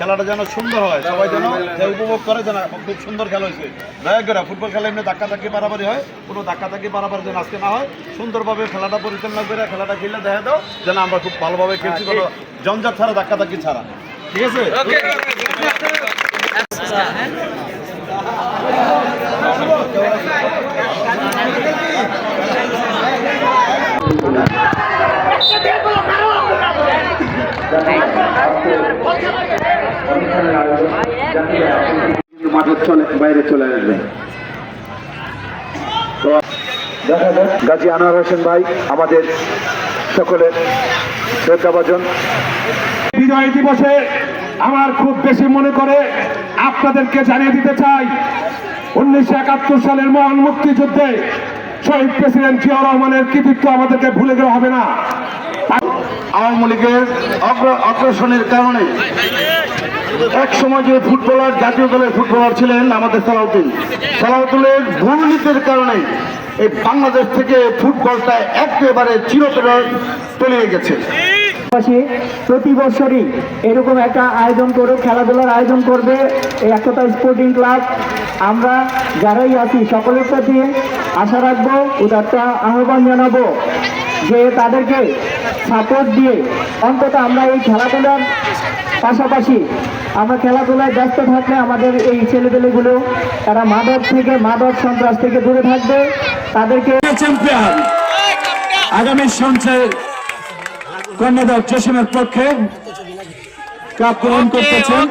খেলাটা যেন সুন্দর হয়, সবাই যেন উপভোগ করে, যেন খুব সুন্দর খেলা হয়েছে। দয়া করে ফুটবল খেলা এমনি ধাক্কাধাক্কি পারাপারি হয়, কোনো ধাক্কাধাক্কি পারাপারি যেন আজকে না হয়, সুন্দরভাবে খেলাটা পরিচালনা করে খেলাটা খেলে দেখা দাও যেন আমরা খুব ভালোভাবে খেলছি, কোনো জঞ্জাট ছাড়া, ধাক্কাধাক্কি ছাড়া। ঠিক আছে? মাঠের বাইরে চলে আসবে। তো দেখা যাক গাজী আনোয়ার হোসেন ভাই আমাদের সকলের শ্রদ্ধাভাজন। বিজয় দিবসে আমার খুব বেশি মনে করে আপনাদেরকে জানিয়ে দিতে চাই, 1971 সালের মহান মুক্তিযুদ্ধে শহীদ প্রেসিডেন্ট জিয়াউর রহমানের কৃতিত্ব আমাদেরকে ভুলে গেলে হবে না। আওয়ামী লীগের অগ্রসনের কারণে এক সময় যে ফুটবলার, জাতীয় দলের ফুটবলার ছিলেন আমাদের সালাউদ্দিনের দুর্নীতির কারণে এই বাংলাদেশ থেকে ফুটবলটা একেবারে চিরতরে তলিয়ে গেছে। প্রতি বছরই এরকম একটা আয়োজন করে, খেলাধুলার আয়োজন করবে এই একতা স্পোর্টিং ক্লাব। আমরা যারাই আছি সকলের প্রতি আশা রাখবো, উদাত্ত আহ্বান জানাবো যে তাদেরকে সাপোর্ট দিয়ে অন্তত আমরা এই খেলাধুলার পাশাপাশি আমরা খেলাধুলায় ব্যস্ত থাকলে আমাদের এই ছেলেপেলেগুলো তারা মাদক সন্ত্রাস থেকে দূরে থাকবে। তাদেরকে চ্যাম্পিয়ন আগামী সঞ্চয় কর্ণধার জসিমের পক্ষে কাপ গ্রহণ করতেছেন।